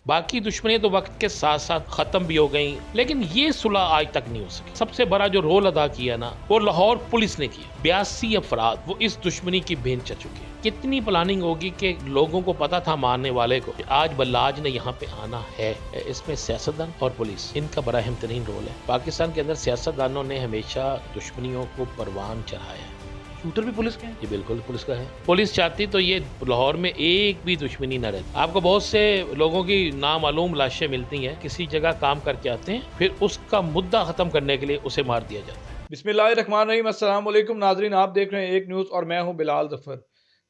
बाकी दुश्मनियां तो वक्त के साथ साथ खत्म भी हो गई, लेकिन ये सुलह आज तक नहीं हो सकी। सबसे बड़ा जो रोल अदा किया ना, वो लाहौर पुलिस ने किया। 82 अफराद वो इस दुश्मनी की भेंट चढ़ चुके हैं। कितनी प्लानिंग होगी कि लोगों को पता था मारने वाले को आज बल्लाज ने यहाँ पे आना है। इसमें सियासतदान और पुलिस, इनका बड़ा अहम तरीन रोल है। पाकिस्तान के अंदर सियासतदानों ने हमेशा दुश्मनियों को परवान चढ़ाया है। शूटर भी पुलिस के हैं? ये बिल्कुल पुलिस का है। पुलिस चाहती तो ये लाहौर में एक भी दुश्मनी न रहती। आपको बहुत से लोगों की नामालूम लाशें मिलती हैं, किसी जगह काम करके आते हैं, फिर उसका मुद्दा खत्म करने के लिए उसे मार दिया जाता है। बिस्मिल्लाहिर्रहमानिर्रहीम। अस्सलाम वालेकुम नाजरीन, आप देख रहे हैं एक न्यूज़ और मैं हूं बिलाल जफर।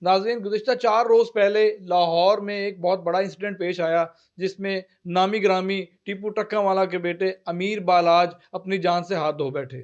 नाजरीन, गुज़िश्ता 4 रोज़ पहले लाहौर में एक बहुत बड़ा इंसिडेंट पेश आया, जिसमें नामी ग्रामी टीपू टक्कावाला के बेटे अमीर बालाज अपनी जान से हाथ धो बैठे।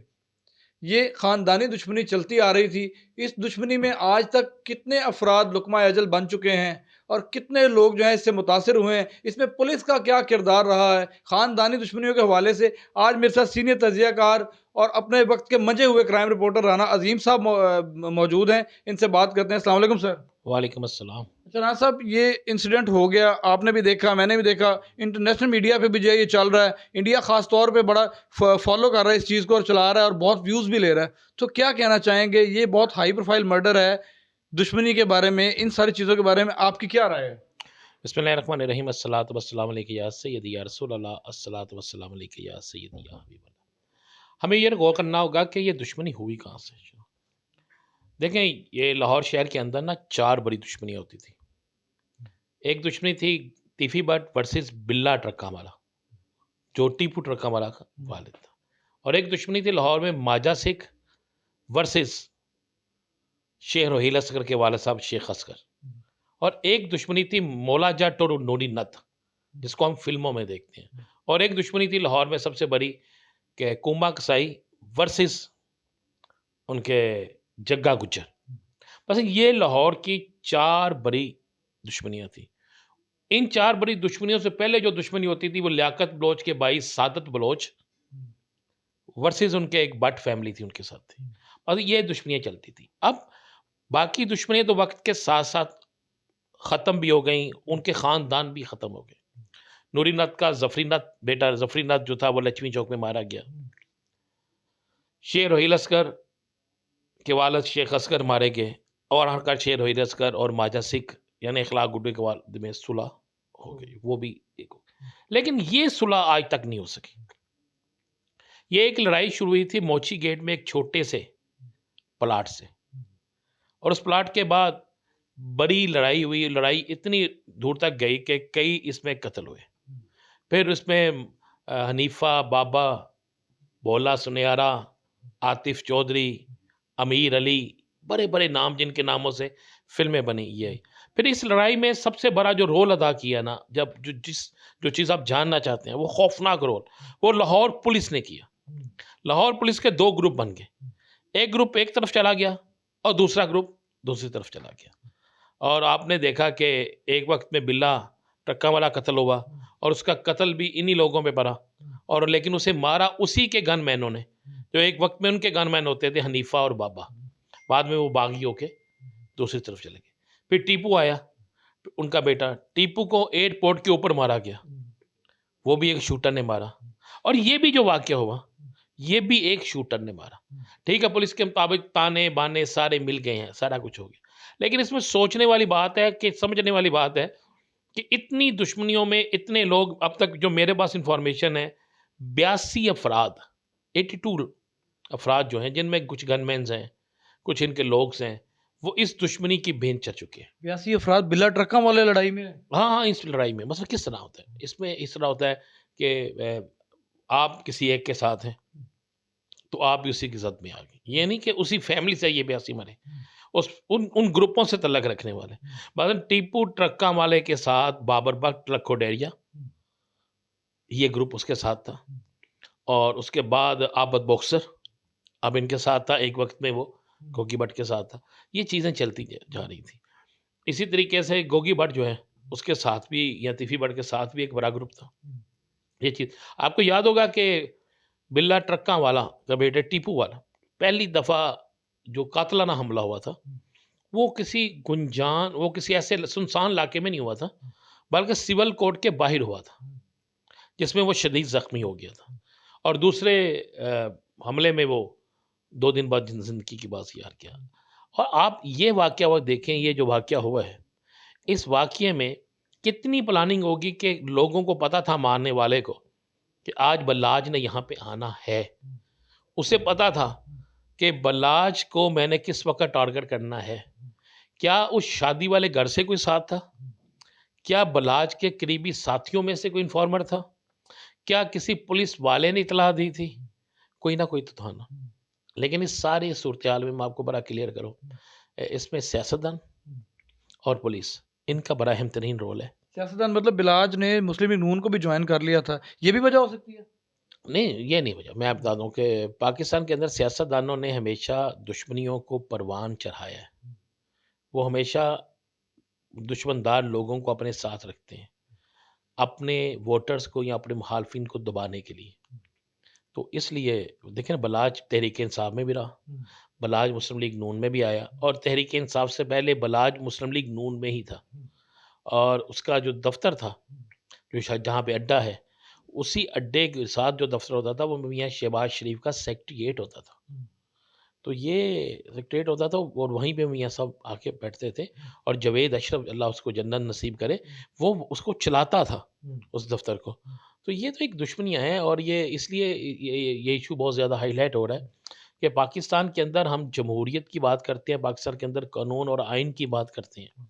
ये ख़ानदानी दुश्मनी चलती आ रही थी। इस दुश्मनी में आज तक कितने अफराद लुक़मा अजल बन चुके हैं और कितने लोग जो हैं इससे मुतासिर हुए हैं, इसमें पुलिस का क्या किरदार रहा है, ख़ानदानी दुश्मनियों के हवाले से आज मेरे साथ सीनियर तज्ज़ियाकार और अपने वक्त के मंजे हुए क्राइम रिपोर्टर राना अजीम साहब मौजूद हैं। इनसे बात करते हैं। अस्सलाम वालेकुम सर। वालेकुम अस्सलाम। अच्छा राना साहब, ये इंसिडेंट हो गया, आपने भी देखा, मैंने भी देखा, इंटरनेशनल मीडिया पे भी जो है ये चल रहा है। इंडिया ख़ास तौर पे बड़ा फॉलो कर रहा है इस चीज़ को और चला रहा है और बहुत व्यूज़ भी ले रहा है। तो क्या कहना चाहेंगे, ये बहुत हाई प्रोफाइल मर्डर है, दुश्मनी के बारे में, इन सारी चीज़ों के बारे में आपकी क्या राय है? बिस्मिल्लाहिर्रहमानिर्रहीम। अस्सलातु वस्सलामु अलैका या सय्यदी या रसूल अल्लाह, अस्सलातु वस्सलामु अलैका या सय्यदी या हबीब अल्लाह। हमें ये गौर करना होगा कि ये दुश्मनी हुई कहाँ से। देखें, ये लाहौर शहर के अंदर ना 4 बड़ी दुश्मनियाँ होती थी। एक दुश्मनी थी तीफी भट्ट वर्सेस बिल्ला ट्रक्का वाला, जो टीपू ट्रक्का वाला का वालिद था। और एक दुश्मनी थी लाहौर में माजा सिख वर्सेस शेख रोहिल असगर के वालिद साहब शेख असगर। और एक दुश्मनी थी मौला जट और नूरी नथ, जिसको हम फिल्मों में देखते हैं। और एक दुश्मनी थी लाहौर में सबसे बड़ी के कुंबा कसाई वर्सेस उनके जग्गा गुज्जर। बस ये लाहौर की 4 बड़ी दुश्मनियाँ थी। इन 4 बड़ी दुश्मनियों से पहले जो दुश्मनी होती थी वो लियाकत बलोच के भाई सादत बलोच वर्सेस उनके एक भट्ट फैमिली थी, उनके साथ थी। और ये दुश्मनियाँ चलती थी। अब बाकी दुश्मनियाँ तो वक्त के साथ साथ ख़त्म भी हो गई, उनके ख़ानदान भी ख़त्म हो गए। नूरी नथ का जफरी नथ बेटा जफरी नथ जो था वो लक्ष्मी चौक में मारा गया। शेर रोहिल असगर के वालिद शेख असगर मारे गए और हरकत शेर रोहिल असगर और माजा सिख यानी इखलाक गुड्डे के वालिद में सुलह हो गई, वो भी एक हो। लेकिन ये सुलह आज तक नहीं हो सकी। ये एक लड़ाई शुरू हुई थी मोची गेट में एक छोटे से प्लाट से, और उस प्लाट के बाद बड़ी लड़ाई हुई। लड़ाई इतनी दूर तक गई कि कई इसमें कत्ल हुए। फिर उसमें हनीफा, बाबा, बोला सुनियारा, आतिफ चौधरी, अमीर अली, बड़े बड़े नाम जिनके नामों से फिल्में बनी। ये फिर इस लड़ाई में सबसे बड़ा जो रोल अदा किया ना, जब जो चीज़ आप जानना चाहते हैं, वो खौफनाक रोल वो लाहौर पुलिस ने किया। लाहौर पुलिस के 2 ग्रुप बन गए। एक ग्रुप एक तरफ चला गया और दूसरा ग्रुप दूसरी तरफ चला गया। और आपने देखा कि एक वक्त में बिल्ला ट्रक्का वाला कत्ल हुआ और उसका कत्ल भी इन्हीं लोगों पे पड़ा। और लेकिन उसे मारा उसी के गनमैनों ने, जो एक वक्त में उनके गनमैन होते थे, हनीफा और बाबा। बाद में वो बागी होके दूसरी तरफ चले गए। फिर टीपू आया, उनका बेटा। टीपू को एयरपोर्ट के ऊपर मारा गया, वो भी एक शूटर ने मारा। और ये भी जो वाक़या हुआ, ये भी एक शूटर ने मारा। ठीक है, पुलिस के मुताबिक ताने बाने सारे मिल गए हैं, सारा कुछ हो गया। लेकिन इसमें सोचने वाली बात है कि समझने वाली बात है कि इतनी दुश्मनियों में इतने लोग, अब तक जो मेरे पास इंफॉर्मेशन है 82 अफराद, 82 अफराद जो हैं, जिनमें कुछ गनमैन्स हैं, कुछ इनके लोग हैं, वो इस दुश्मनी की भेंट चढ़ चुके हैं। 82 अफराद बिल्ला ट्रक्का वाले लड़ाई में? हाँ हाँ, इस लड़ाई में मतलब किस तरह होता है, इसमें इस तरह होता है कि आप किसी एक के साथ हैं तो आप भी उसी की जद में आ गए। ये नहीं कि उसी फैमिली से ये 82 मरे, उस उन ग्रुपों से तल्लक रखने वाले। मतलब टीपू ट्रक्का वाले के साथ बाबर बाग ट्रक्को डेरिया, ये ग्रुप उसके साथ था। और उसके बाद आबद बॉक्सर अब इनके साथ था, एक वक्त में वो गोगी भट्ट के साथ था। ये चीज़ें चलती जा रही थी। इसी तरीके से गोगी भट्ट जो है उसके साथ भी, या तिफी भट्ट के साथ भी एक बड़ा ग्रुप था। ये चीज़ आपको याद होगा कि बिल्ला ट्रक्का वाला का बेटे टीपू वाला, पहली दफ़ा जो कातलाना हमला हुआ था वो किसी ऐसे सुनसान इलाके में नहीं हुआ था, बल्कि सिविल कोर्ट के बाहर हुआ था, जिसमें वो शदीद ज़ख्मी हो गया था और दूसरे हमले में वो 2 दिन बाद ज़िंदगी की बात यार किया। और आप ये वाक़या वो देखें, ये जो वाक़या हुआ है, इस वाक़ये में कितनी प्लानिंग होगी कि लोगों को पता था मारने वाले को कि आज बल्लाज ने यहाँ पे आना है। उसे पता था कि बल्लाज को मैंने किस वक़्त टारगेट करना है। क्या उस शादी वाले घर से कोई साथ था? क्या बल्लाज के करीबी साथियों में से कोई इन्फॉर्मर था? क्या किसी पुलिस वाले ने इत्तला दी थी? कोई ना कोई तो था ना। लेकिन इस सारी सूरत-ए-हाल में मैं आपको बड़ा क्लियर करूँ, इसमें सियासतदान और पुलिस, इनका बड़ा अहम तरीन रोल है। सियासतदान मतलब बिलाज ने मुस्लिम लीग नून को भी जॉइन कर लिया था, ये भी वजह हो सकती है? नहीं, ये नहीं वजह। मैं बता दूँ कि पाकिस्तान के अंदर सियासतदानों ने हमेशा दुश्मनियों को परवान चढ़ाया है। वो हमेशा दुश्मनदार लोगों को अपने साथ रखते हैं, अपने वोटर्स को या अपने मुखालफिन को दबाने के लिए। तो इसलिए देखें ना, बलाज तहरीक-ए-इंसाफ में भी रहा, बलाज मुस्लिम लीग नून में भी आया और तहरीक-ए-इंसाफ से पहले बलाज मुस्लिम लीग नून में ही था। और उसका जो दफ़्तर था, जो शायद जहाँ पे अड्डा है, उसी अड्डे के साथ जो दफ़्तर होता था, वो मियाँ शहबाज शरीफ का सेक्रेटेरिएट होता था। तो ये सेक्रेटेरिएट होता था और वहीं पे मियाँ साहब आके बैठते थे और जावेद अशरफ, अल्लाह उसको जन्नत नसीब करे, वो उसको चलाता था, उस दफ़्तर को। तो ये तो एक दुश्मनियाँ हैं और ये इसलिए ये इश्यू बहुत ज़्यादा हाईलाइट हो रहा है कि पाकिस्तान के अंदर हम जमहूरियत की बात करते हैं, पाकिस्तान के अंदर कानून और आइन की बात करते हैं।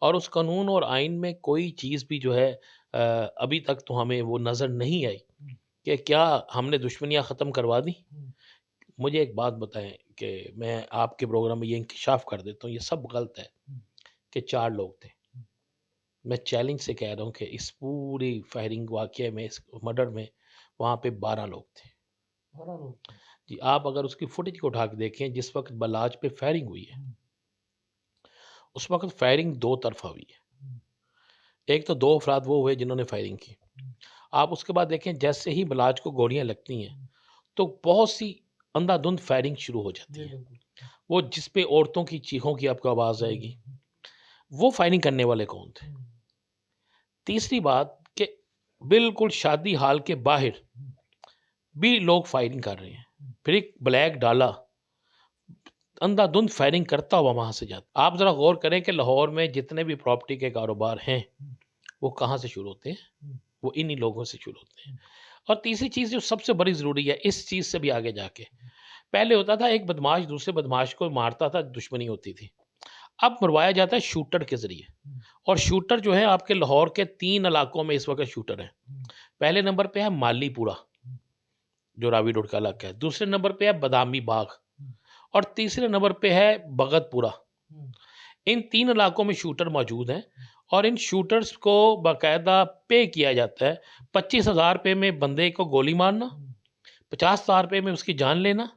और उस कानून और आइन में कोई चीज़ भी जो है अभी तक तो हमें वो नज़र नहीं आई कि क्या हमने दुश्मनियाँ ख़त्म करवा दी। मुझे एक बात बताएं कि मैं आपके प्रोग्राम में ये इंकशाफ कर देता हूँ, ये सब गलत है कि 4 लोग थे। मैं चैलेंज से कह रहा हूँ कि इस पूरी फायरिंग वाक़ये में, इस मर्डर में, वहाँ पे 12 लोग थे। 12 लोग। जी, आप अगर उसकी फुटेज को उठा के देखें, जिस वक़्त बलाज पे फायरिंग हुई है, उस वक़्त फायरिंग 2 तरफ़ा हुई है। एक तो 2 अफ़राद वो हुए जिन्होंने फायरिंग की। आप उसके बाद देखें, जैसे ही बलाज को गोलियाँ लगती हैं, तो बहुत सी अंधाधुंध फायरिंग शुरू हो जाती है। वो जिस पे औरतों की चीखों की आपको आवाज़ आएगी, वो फायरिंग करने वाले कौन थे? तीसरी बात कि बिल्कुल शादी हाल के बाहर भी लोग फायरिंग कर रहे हैं। फिर एक ब्लैक डाला, अंधाधुंध फायरिंग करता हुआ वहाँ से जाता। आप ज़रा गौर करें कि लाहौर में जितने भी प्रॉपर्टी के कारोबार हैं, वो कहाँ से शुरू होते हैं? वो इन्हीं लोगों से शुरू होते हैं। और तीसरी चीज़ जो सबसे बड़ी ज़रूरी है, इस चीज़ से भी आगे जाके, पहले होता था एक बदमाश दूसरे बदमाश को मारता था, दुश्मनी होती थी। अब मरवाया जाता है शूटर के ज़रिए। और शूटर जो है आपके लाहौर के 3 इलाकों में इस वक़्त शूटर हैं। पहले नंबर पे है मालीपुरा, जो रावी रोड का इलाका है। दूसरे नंबर पे है बादामी बाग और तीसरे नंबर पे है भगतपुरा। इन 3 इलाकों में शूटर मौजूद हैं और इन शूटर्स को बाकायदा पे किया जाता है। 25,000 रुपए में बंदे को गोली मारना, 50,000 रुपए में उसकी जान लेना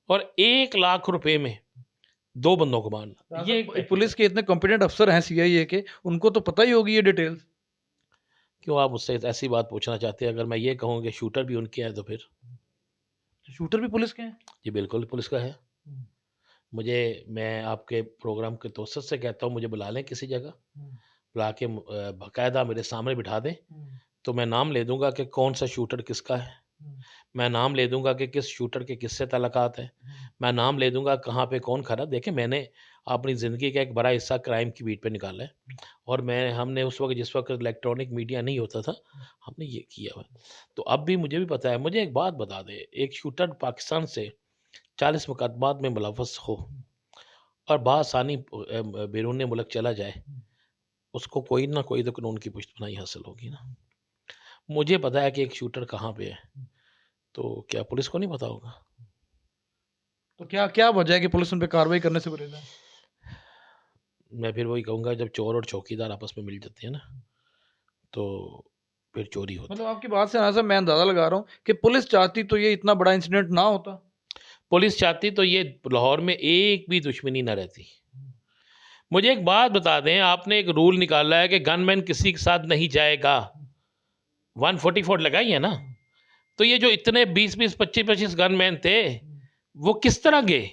और 1 लाख रुपए में 2 बंदों को मारना। ये पुलिस के इतने कॉम्पिटेंट अफ़सर हैं सीआईए के, उनको तो पता ही होगी ये डिटेल्स। क्यों आप मुझसे ऐसी बात पूछना चाहते हैं? अगर मैं ये कहूँ कि शूटर भी उनके हैं तो फिर? शूटर भी पुलिस के हैं? जी बिल्कुल पुलिस का है। मैं आपके प्रोग्राम के तवज्जुह से कहता हूँ, मुझे बुला लें किसी जगह, बुला के बाकायदा मेरे सामने बिठा दें, तो मैं नाम ले दूँगा कि कौन-सा शूटर किसका है। मैं नाम ले दूँगा कि किस शूटर के किससे ताल्लुकात हैं। मैं नाम ले दूँगा कहाँ पे कौन खड़ा। देखें, मैंने अपनी ज़िंदगी का एक बड़ा हिस्सा क्राइम की बीट पे निकाला है और हमने उस वक़्त, जिस वक़्त इलेक्ट्रॉनिक मीडिया नहीं होता था, हमने ये किया हुआ है। तो अब भी मुझे भी पता है। मुझे एक बात बता दें, एक शूटर पाकिस्तान से 40 मुकदमात में मुलव्वस हो और बआसानी बैरून मुल्क चला जाए, उसको कोई ना कोई तो कानून की पुश्तपनाही हासिल होगी ना। मुझे पता है कि एक शूटर कहाँ पे है, तो क्या पुलिस को नहीं पता होगा? तो क्या क्या वजह है कि पुलिस उन पे कार्रवाई करने से गुरेज़ है? मैं फिर वही कहूँगा, जब चोर और चौकीदार आपस में मिल जाते हैं ना, तो फिर चोरी होती मतलब है। आपकी बात से ना सर मैं अंदाज़ा लगा रहा हूँ कि पुलिस चाहती तो ये इतना बड़ा इंसिडेंट ना होता। पुलिस चाहती तो ये लाहौर में एक भी दुश्मनी ना रहती। मुझे एक बात बता दें, आपने एक रूल निकाला है कि गनमैन किसी के साथ नहीं जाएगा। 144 लगाई है ना? तो ये जो इतने 20-20, 25-25 गनमैन थे, वो किस तरह गए?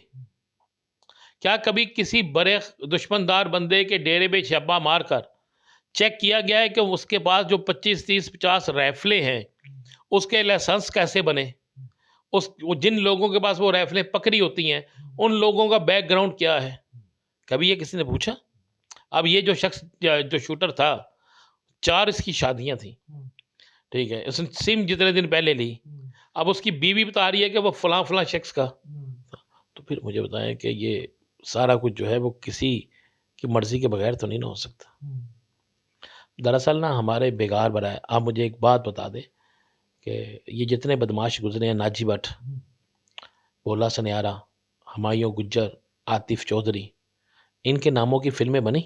क्या कभी किसी बड़े दुश्मनदार बंदे के डेरे पे छापा मारकर चेक किया गया है कि उसके पास जो 25, 30, 50 राइफ़लें हैं, उसके लाइसेंस कैसे बने? वो जिन लोगों के पास वो राइफ़लें पकड़ी होती हैं, उन लोगों का बैकग्राउंड क्या है? कभी ये किसी ने पूछा? अब ये जो शख्स जो शूटर था, 4 इसकी शादियाँ थी, ठीक है? इसने सिम जितने दिन पहले ली, अब उसकी बीवी बता रही है कि वो फलाँ-फलाँ शख्स का। तो फिर मुझे बताएँ कि ये सारा कुछ जो है वो किसी की मर्ज़ी के बगैर तो नहीं ना हो सकता। दरअसल ना हमारे बेगार बरा है। आप मुझे एक बात बता दें कि ये जितने बदमाश गुज़रे हैं, नाजी भट्ट, भोला सुनयारा, हुमायूं गुज्जर, आतिफ़ चौधरी, इनके नामों की फ़िल्में बनी,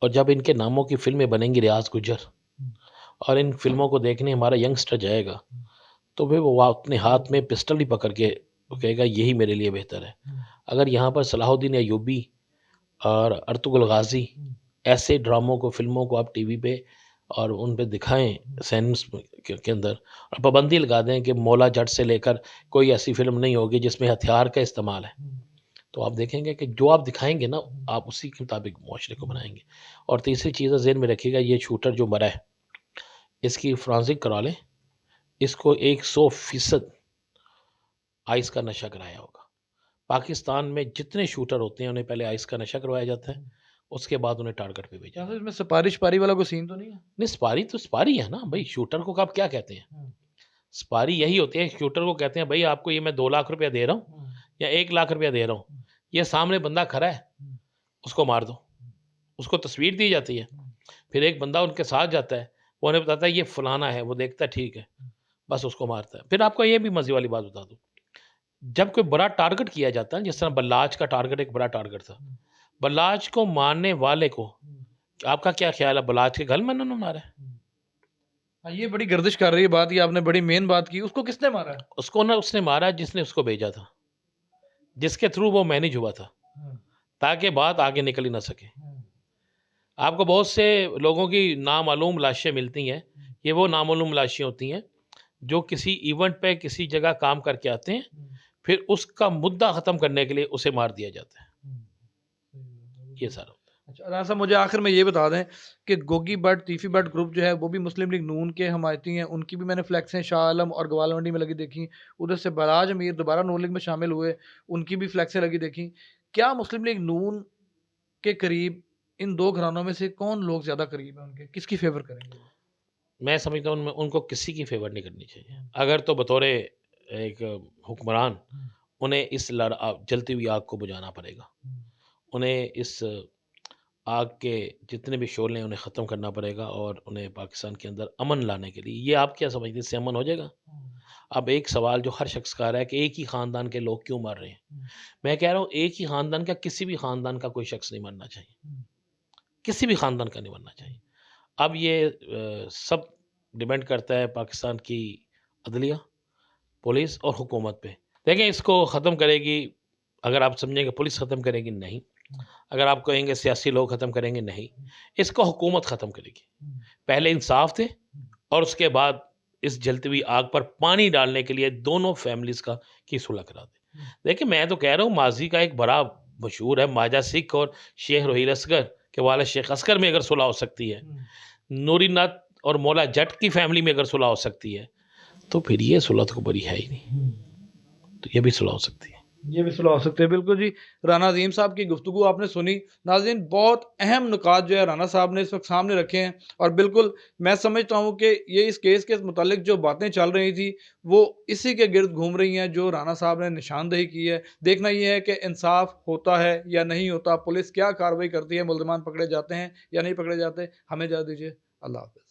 और जब इनके नामों की फ़िल्में बनेंगी, रियाज़ गुज्जर, और इन फ़िल्मों को देखने हमारा यंगस्टर जाएगा, तो फिर वो अपने हाथ में पिस्टल ही पकड़ के वो कहेगा यही मेरे लिए बेहतर है। अगर यहाँ पर सलाहुद्दीन अय्यूबी और अर्तुगरुल गाज़ी ऐसे ड्रामों को, फ़िल्मों को आप टीवी पे और उन पे दिखाएँ सिनेम्स के अंदर, और पाबंदी लगा दें कि मौला जट से लेकर कोई ऐसी फ़िल्म नहीं होगी जिसमें हथियार का इस्तेमाल है। तो आप देखेंगे कि जो आप दिखाएँगे ना, आप उसी के मुताबिक मुआशरे को बनाएँगे। और तीसरी चीज़ ज़हन में रखिएगा, ये शूटर जो मरा है, इसकी फोरेंसिक करा लें, इसको 100% आइस का नशा कराया होगा। पाकिस्तान में जितने शूटर होते हैं, उन्हें पहले आइस का नशा करवाया जाता है, उसके बाद उन्हें टारगेट पे भेजा क्या जाता सर इसमें सिपारी-विपारी वाला कोई सीन तो नहीं है? है। नहीं, स्पारी तो स्पारी है ना भई, शूटर को आप क्या कहते हैं? स्पारी यही होती है, शूटर को कहते हैं भई आपको ये मैं 2 लाख रुपया दे रहा हूँ या 1 लाख रुपया दे रहा हूँ, ये सामने बंदा खड़ा है, उसको मार दो। उसको तस्वीर दी जाती है, फिर एक बंदा उनके साथ जाता है, वो उन्हें बताता है ये फलाना है, वो देखता है ठीक है, बस उसको मारता है। फिर आपको ये भी मज़े वाली बात बता दूँ, जब कोई बड़ा टारगेट किया जाता है, जिस तरह बल्लाज का टारगेट एक बड़ा टारगेट था, बल्लाज को मारने वाले को आपका क्या ख़्याल है, बल्लाज के घर में उन्होंने मारा है? हाँ, ये बड़ी गर्दिश कर रही है बात, ये आपने बड़ी मेन बात की। उसको किसने मारा है? उसको ना उसने मारा जिसने उसको भेजा था, जिसके थ्रू वो मैनेज हुआ था, ताकि बात आगे निकल ही ना सके। आपको बहुत से लोगों की नामालूम लाशें मिलती हैं, ये वो नामालूम लाशें होती हैं, जो किसी इवेंट पे किसी जगह काम करके आते हैं, फिर उसका मुद्दा ख़त्म करने के लिए उसे मार दिया जाता है। ये सारा होता है। अच्छा, राना साहब मुझे आखिर में ये बता दें कि गोगी भट्ट, तीफी भट्ट ग्रुप जो है वो भी मुस्लिम लीग नून के हमायती हैं। उनकी भी मैंने फ्लैक्सें शाह आलम और ग्वाला मंडी में लगी देखी। उधर से बराज अमीर दोबारा नून लीग में शामिल हुए, उनकी भी फ्लैक्सें लगी देखी। क्या मुस्लिम लीग नून के करीब इन 2 घरानों में से कौन लोग ज़्यादा करीब हैं उनके? किसकी फ़ेवर करेंगे वो? मैं समझता हूँ उनको किसी की फ़ेवर नहीं करनी चाहिए। अगर तो बतौर एक हुक्मरान, उन्हें इस जलती हुई आग को बुझाना पड़ेगा। उन्हें इस आग के जितने भी शोले हैं, उन्हें ख़त्म करना पड़ेगा, और उन्हें पाकिस्तान के अंदर अमन लाने के लिए, ये आप क्या समझते हैं, इससे अमन हो जाएगा? अब एक सवाल जो हर शख्स का आ रहा है कि एक ही ख़ानदान के लोग क्यों मर रहे हैं? मैं कह रहा हूँ एक ही ख़ानदान का, किसी भी ख़ानदान का कोई शख्स नहीं मरना चाहिए। किसी भी ख़ानदान का नहीं मरना चाहिए। अब ये सब डिपेंड करता है पाकिस्तान की अदलिया, पुलिस और हुकूमत पे। देखें, इसको ख़त्म करेगी, अगर आप समझेंगे पुलिस ख़त्म करेगी, नहीं। अगर आप कहेंगे सियासी लोग ख़त्म करेंगे, नहीं। इसको हुकूमत ख़त्म करेगी। पहले इंसाफ दे, और उसके बाद इस जलती हुई आग पर पानी डालने के लिए दोनों फैमिलीज़ की सुलह करा दे। देखिए, मैं तो कह रहा हूँ माज़ी का एक बड़ा मशहूर है, माजा सिख और शेख रोहिल असगर के वालिद शेख असगर में अगर सुलह हो सकती है, नूरी नाथ और मौला जट की फैमिली में अगर सुलह हो सकती है, तो फिर ये सुलह तो बड़ी है ही नहीं। तो ये भी सुलह हो सकती है। ये भी सुलह हो सकते हैं, बिल्कुल जी। राना अज़ीम साहब की गुफ्तगू आपने सुनी। नाज़रीन, बहुत अहम नुकात जो है राना साहब ने इस वक़्त सामने रखे हैं, और बिल्कुल मैं समझता हूँ कि ये इस केस के मुतालिक जो बातें चल रही थी, वो इसी के गिर्द घूम रही हैं जो राना साहब ने निशानदेही की है। देखना ये है कि इंसाफ होता है या नहीं होता, पुलिस क्या कार्रवाई करती है, मुल्ज़िमान पकड़े जाते हैं या नहीं पकड़े जाते। हमें इजाज़त दीजिए। अल्लाह हाफ़िज़।